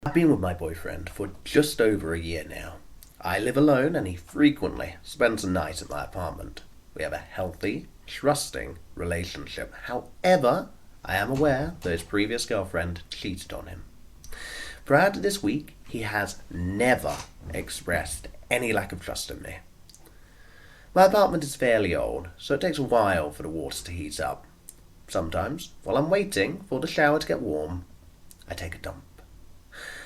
I've been with my boyfriend for just over a year now. I live alone and he frequently spends the night at my apartment. We have a healthy, trusting relationship. However, I am aware that his previous girlfriend cheated on him. Prior to this week, he has never expressed any lack of trust in me. My apartment is fairly old, so it takes a while for the water to heat up. Sometimes, while I'm waiting for the shower to get warm, I take a dump.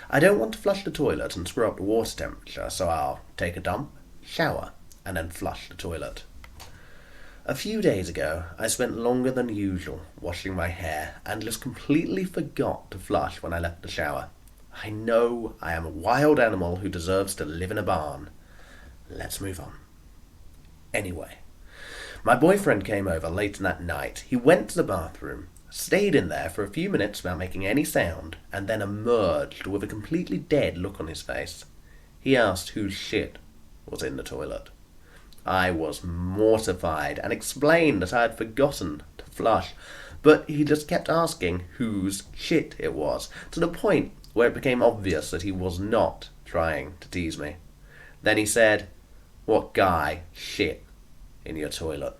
I don't want to flush the toilet and screw up the water temperature, so I'll take a dump, shower, and then flush the toilet. A few days ago, I spent longer than usual washing my hair and just completely forgot to flush when I left the shower. I know I am a wild animal who deserves to live in a barn. Let's move on. Anyway, my boyfriend came over late that night. He went to the bathroom, stayed in there for a few minutes without making any sound, and then emerged with a completely dead look on his face. He asked whose shit was in the toilet. I was mortified and explained that I had forgotten to flush, but he just kept asking whose shit it was, to the point where it became obvious that he was not trying to tease me. Then he said, "What guy shit in your toilet?"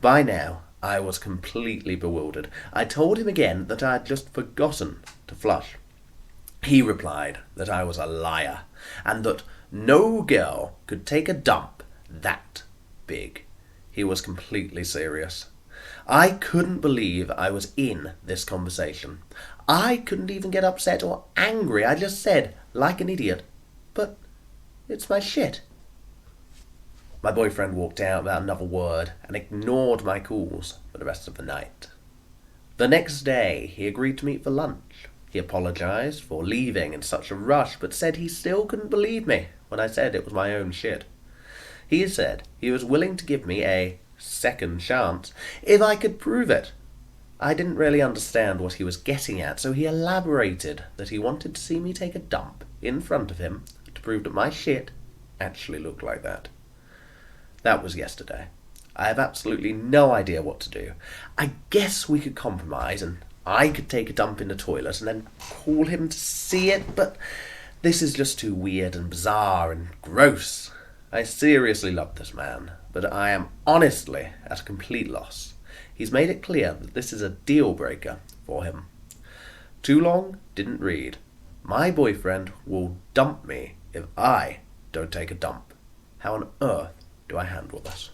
By now, I was completely bewildered. I told him again that I had just forgotten to flush. He replied that I was a liar, and that no girl could take a dump that big. He was completely serious. I couldn't believe I was in this conversation. I couldn't even get upset or angry. I just said, like an idiot, "But it's my shit." My boyfriend walked out without another word and ignored my calls for the rest of the night. The next day, he agreed to meet for lunch. He apologized for leaving in such a rush, but said he still couldn't believe me when I said it was my own shit. He said he was willing to give me a second chance if I could prove it. I didn't really understand what he was getting at, so he elaborated that he wanted to see me take a dump in front of him to prove that my shit actually looked like that. That was yesterday. I have absolutely no idea what to do. I guess we could compromise and I could take a dump in the toilet and then call him to see it, but this is just too weird and bizarre and gross. I seriously love this man, but I am honestly at a complete loss. He's made it clear that this is a deal breaker for him. Too long didn't read. My boyfriend will dump me if I don't take a dump. How on earth do I handle this?